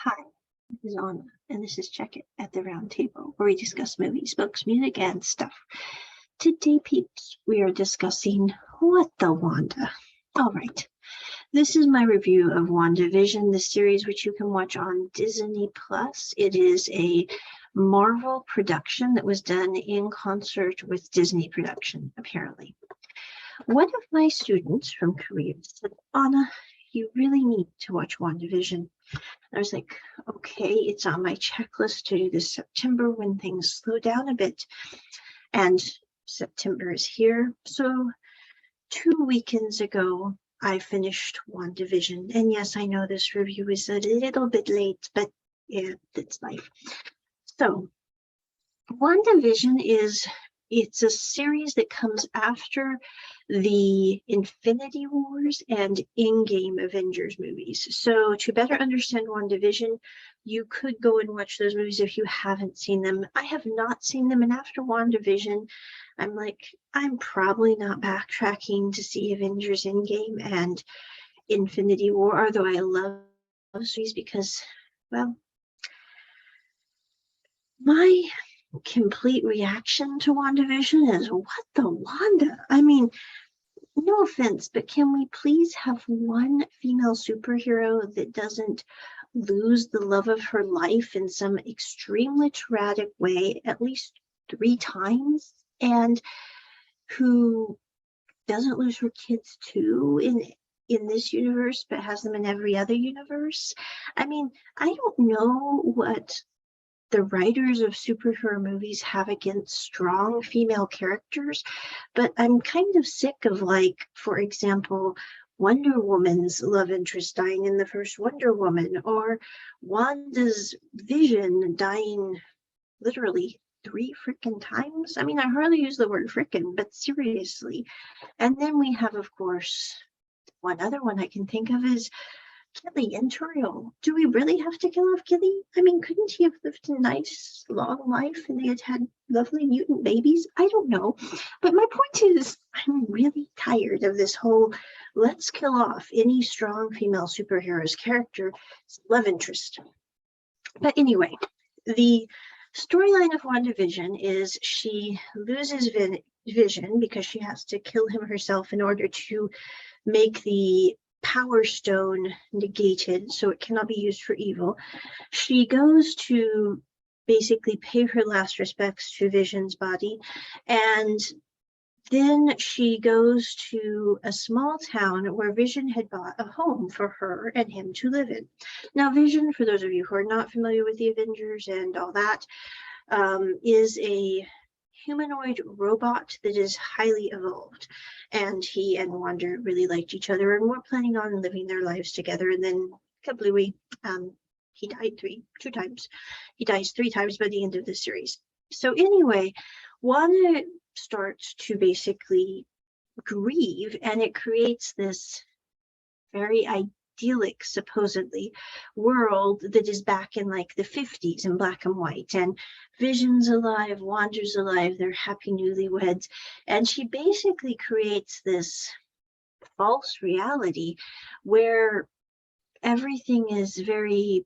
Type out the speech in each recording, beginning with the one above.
Hi, this is Anna, and this is Check It at the Round Table, where we discuss movies, books, music, and stuff. Today, peeps, we are discussing What the Wanda. All right, this is my review of WandaVision, the series which you can watch on Disney+. It is a Marvel production that was done in concert with Disney production, apparently. One of my students from Korea said, Anna, you really need to watch WandaVision. I was like, okay, it's on my checklist to do this September when things slow down a bit. And September is here. So 2 weekends ago, I finished WandaVision. And yes, I know this review is a little bit late, but yeah, that's life. So WandaVision it's a series that comes after the Infinity Wars and Endgame Avengers movies. So to better understand WandaVision, you could go and watch those movies if you haven't seen them. I have not seen them, and after WandaVision, I'm like, I'm probably not backtracking to see Avengers Endgame and Infinity War, although I love those movies because, well, my complete reaction to WandaVision is, what the Wanda? I mean, no offense, but can we please have one female superhero that doesn't lose the love of her life in some extremely tragic way at least 3 times, and who doesn't lose her kids too in this universe but has them in every other universe? I mean, I don't know what the writers of superhero movies have against strong female characters, but I'm kind of sick of, like, for example, Wonder Woman's love interest dying in the first Wonder Woman, or Wanda's Vision dying literally 3 freaking times. I mean, I hardly use the word frickin', but seriously. And then we have, of course, one other one I can think of is Kelly and Turiel. Do we really have to kill off Kelly? I mean, couldn't he have lived a nice, long life and they had lovely mutant babies? I don't know. But my point is, I'm really tired of this whole let's kill off any strong female superhero's character love interest. But anyway, the storyline of WandaVision is she loses Vision because she has to kill him herself in order to make the Power Stone negated so it cannot be used for evil. She goes to basically pay her last respects to Vision's body, and then she goes to a small town where Vision had bought a home for her and him to live in. Now, Vision, for those of you who are not familiar with the Avengers and all that, is a humanoid robot that is highly evolved, and he and Wanda really liked each other and were planning on living their lives together. And then kablooey, he died 2 times. He dies 3 times by the end of the series. So anyway, Wanda starts to basically grieve, and it creates this very idyllic, supposedly, world that is back in like the 50s in black and white, and Vision's alive, Wanda's alive, they're happy newlyweds, and she basically creates this false reality where everything is very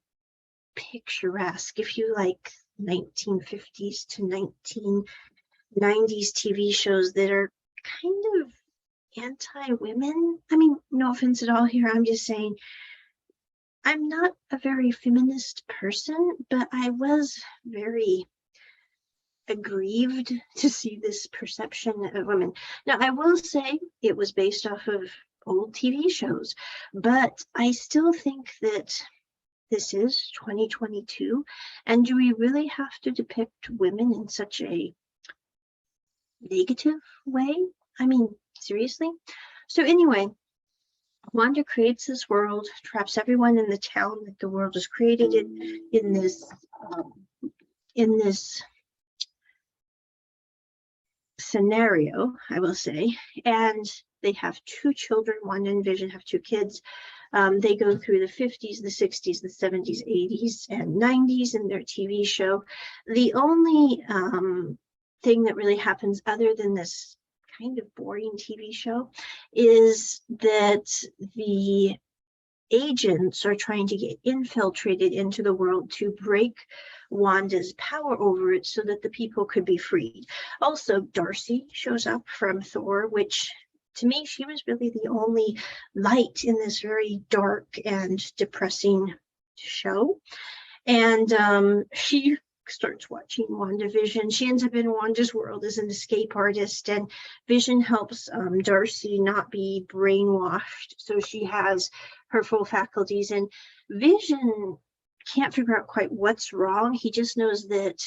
picturesque. If you like 1950s to 1990s TV shows that are kind of anti-women. I mean, no offense at all here, I'm just saying I'm not a very feminist person, but I was very aggrieved to see this perception of women. Now, I will say it was based off of old TV shows, but I still think that this is 2022, and do we really have to depict women in such a negative way? I mean, seriously? So anyway, Wanda creates this world, traps everyone in the town that the world is created in this scenario, I will say. And they have 2 children. Wanda and Vision have 2 kids. They go through the 50s, the 60s, the 70s, 80s, and 90s in their TV show. The only thing that really happens other than this kind of boring TV show is that the agents are trying to get infiltrated into the world to break Wanda's power over it so that the people could be freed. Also, Darcy shows up from Thor, which to me, she was really the only light in this very dark and depressing show. And she starts watching WandaVision. She ends up in Wanda's world as an escape artist, and Vision helps Darcy not be brainwashed, so she has her full faculties. And Vision can't figure out quite what's wrong. He just knows that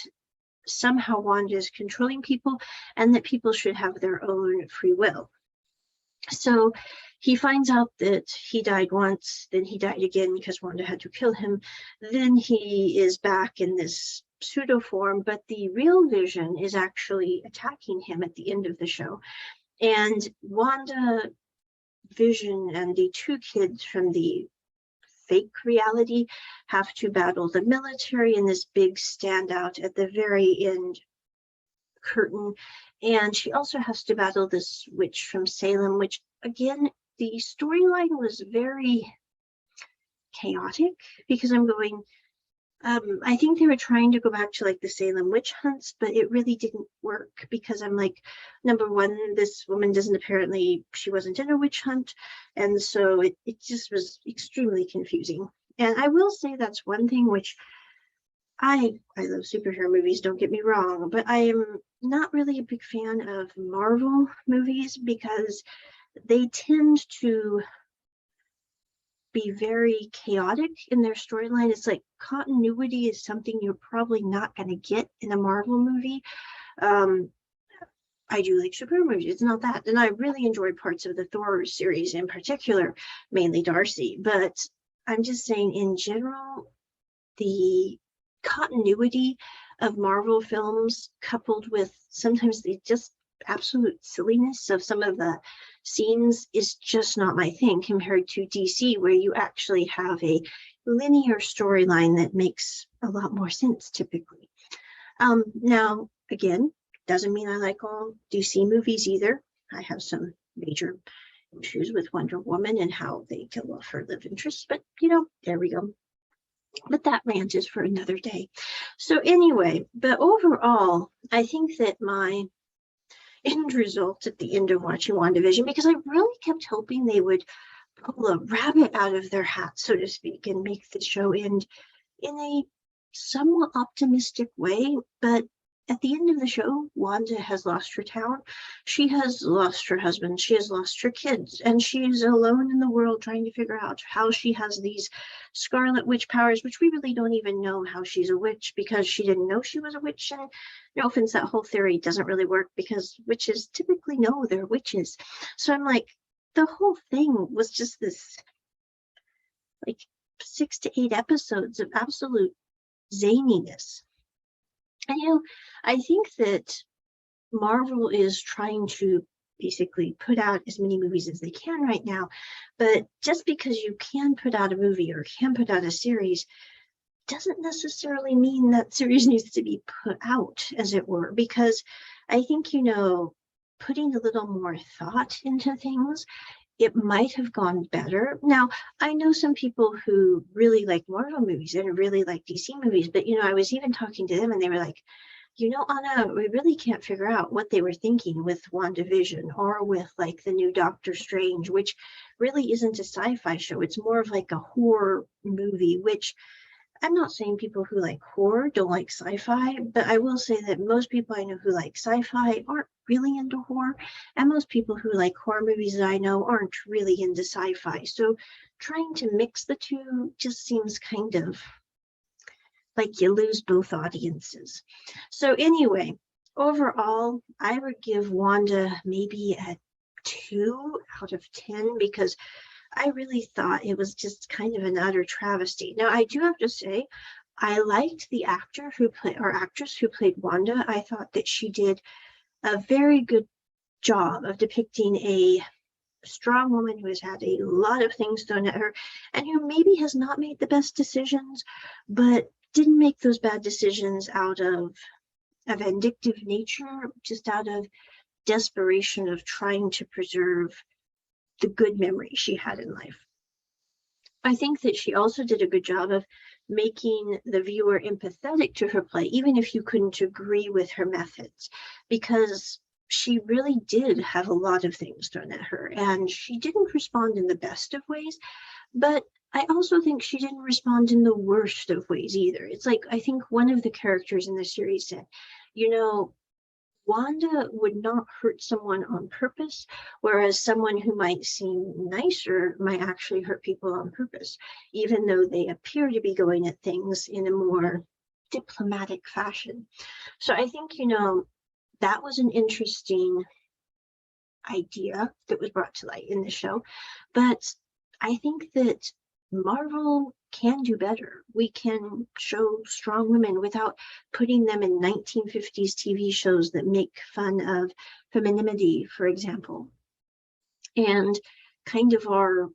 somehow Wanda is controlling people and that people should have their own free will. So he finds out that he died once, then he died again because Wanda had to kill him. Then he is back in this pseudo form, but the real Vision is actually attacking him at the end of the show. And Wanda, Vision, and the two kids from the fake reality have to battle the military in this big standout at the very end curtain. And she also has to battle this witch from Salem, which again, the storyline was very chaotic because I'm going, I think they were trying to go back to like the Salem witch hunts, but it really didn't work because I'm like, number one, this woman she wasn't in a witch hunt. And so it just was extremely confusing. And I will say that's one thing which I love superhero movies, don't get me wrong, but I am not really a big fan of Marvel movies because they tend to be very chaotic in their storyline. It's like continuity is something you're probably not going to get in a Marvel movie. I do like superhero movies, it's not that. And I really enjoyed parts of the Thor series in particular, mainly Darcy. But I'm just saying in general, the continuity of Marvel films coupled with sometimes the just absolute silliness of some of the scenes is just not my thing compared to DC, where you actually have a linear storyline that makes a lot more sense typically. Now, again, doesn't mean I like all DC movies either. I have some major issues with Wonder Woman and how they kill off her love interest, but there we go. But that rant is for another day. So anyway, but overall, I think that my end result at the end of watching WandaVision, because I really kept hoping they would pull a rabbit out of their hat, so to speak, and make the show end in a somewhat optimistic way. But at the end of the show, Wanda has lost her town. She has lost her husband. She has lost her kids. And she is alone in the world trying to figure out how she has these Scarlet Witch powers, which we really don't even know how she's a witch because she didn't know she was a witch. And no offense, that whole theory doesn't really work because witches typically know they're witches. So I'm like, the whole thing was just this like 6 to 8 episodes of absolute zaniness. And I think that Marvel is trying to basically put out as many movies as they can right now, but just because you can put out a movie or can put out a series doesn't necessarily mean that series needs to be put out, as it were, because I think, putting a little more thought into things, it might have gone better. Now, I know some people who really like Marvel movies and really like DC movies, but, I was even talking to them and they were like, Anna, we really can't figure out what they were thinking with WandaVision or with like the new Doctor Strange, which really isn't a sci-fi show. It's more of like a horror movie, which I'm not saying people who like horror don't like sci-fi, but I will say that most people I know who like sci-fi aren't really into horror, and most people who like horror movies that I know aren't really into sci-fi. So trying to mix the two just seems kind of like you lose both audiences. So anyway, overall, I would give Wanda maybe a 2 out of 10 because I really thought it was just kind of an utter travesty. Now, I do have to say, I liked the actor who played, or actress who played Wanda. I thought that she did a very good job of depicting a strong woman who has had a lot of things thrown at her and who maybe has not made the best decisions, but didn't make those bad decisions out of a vindictive nature, just out of desperation of trying to preserve the good memory she had in life. I think that she also did a good job of making the viewer empathetic to her play, even if you couldn't agree with her methods, because she really did have a lot of things thrown at her, and she didn't respond in the best of ways, but I also think she didn't respond in the worst of ways either. It's like, I think one of the characters in the series said, you know, Wanda would not hurt someone on purpose, whereas someone who might seem nicer might actually hurt people on purpose, even though they appear to be going at things in a more diplomatic fashion. So I think, that was an interesting idea that was brought to light in the show. But I think that Marvel can do better. We can show strong women without putting them in 1950s TV shows that make fun of femininity, for example, and kind of are,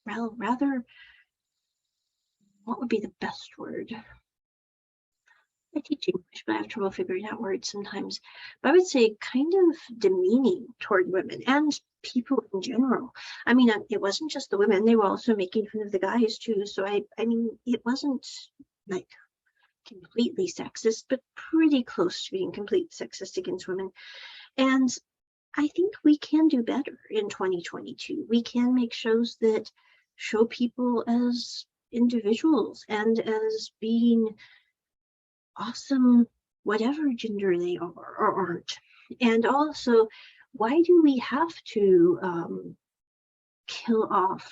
well, rather, what would be the best word? I teach English, but I have trouble figuring out words sometimes. But I would say kind of demeaning toward women and people in general. I mean, it wasn't just the women; they were also making fun of the guys too. So I mean, it wasn't like completely sexist, but pretty close to being completely sexist against women. And I think we can do better in 2022. We can make shows that show people as individuals and as being awesome, whatever gender they are or aren't. And also, why do we have to kill off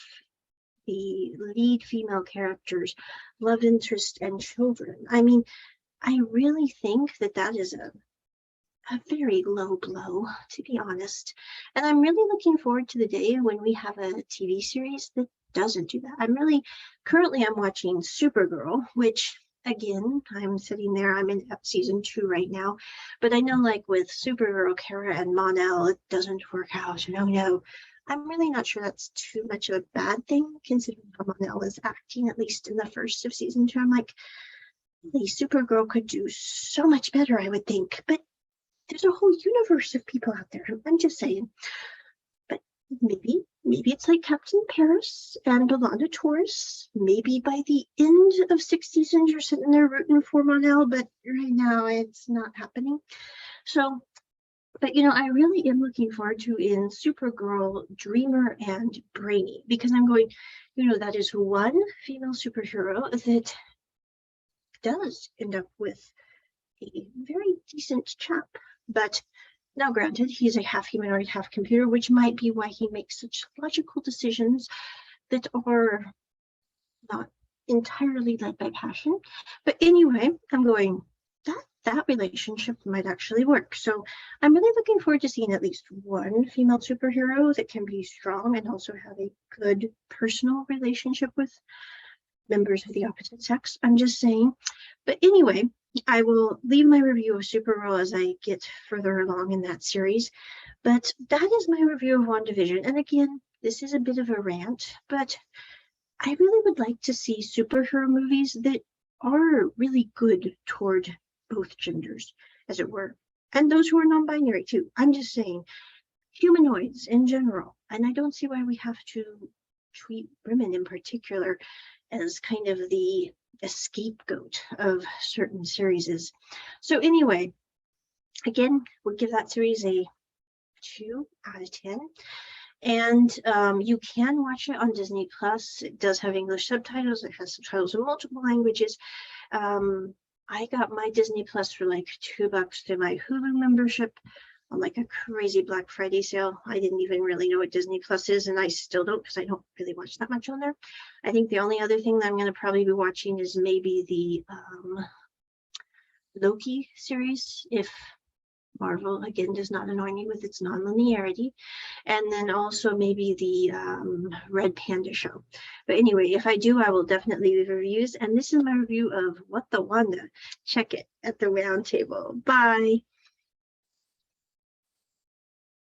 the lead female characters, love interest, and children? I mean, I really think that that is a very low blow, to be honest. And I'm really looking forward to the day when we have a TV series that doesn't do that. Currently I'm watching Supergirl, which again, I'm sitting there, I'm in season 2 right now, but I know like with Supergirl, Kara and Mon-El, it doesn't work out. No. I'm really not sure that's too much of a bad thing, considering how Mon-El is acting, at least in the first of season 2. I'm like, the Supergirl could do so much better, I would think, but there's a whole universe of people out there. I'm just saying. But maybe it's like Captain Paris and Yolanda Taurus. Maybe by the end of 6 seasons, you're sitting there rooting for Mon-El, but right now it's not happening. So, but I really am looking forward to in Supergirl, Dreamer and Brainy, because I'm going, that is one female superhero that does end up with a very decent chap. But now granted, he's a half humanoid, half computer, which might be why he makes such logical decisions that are not entirely led by passion. But anyway, I'm going, that relationship might actually work. So I'm really looking forward to seeing at least one female superhero that can be strong and also have a good personal relationship with members of the opposite sex. I'm just saying. But anyway, I will leave my review of Supergirl as I get further along in that series. But that is my review of WandaVision. And again, this is a bit of a rant, but I really would like to see superhero movies that are really good toward both genders, as it were, and those who are non-binary too. I'm just saying, humanoids in general. And I don't see why we have to treat women in particular as kind of the scapegoat of certain series. So anyway, again, we'll give that series a 2 out of 10. And you can watch it on Disney Plus. It does have English subtitles. It has subtitles in multiple languages. I got my Disney Plus for like $2 through my Hulu membership on like a crazy Black Friday sale. I didn't even really know what Disney Plus is, and I still don't, because I don't really watch that much on there. I think the only other thing that I'm going to probably be watching is maybe the Loki series, if Marvel again does not annoy me with its non-linearity, and then also maybe the Red Panda show. But anyway, if I do, I will definitely leave reviews. And this is my review of What the Wanda. Check it at the round table. Bye.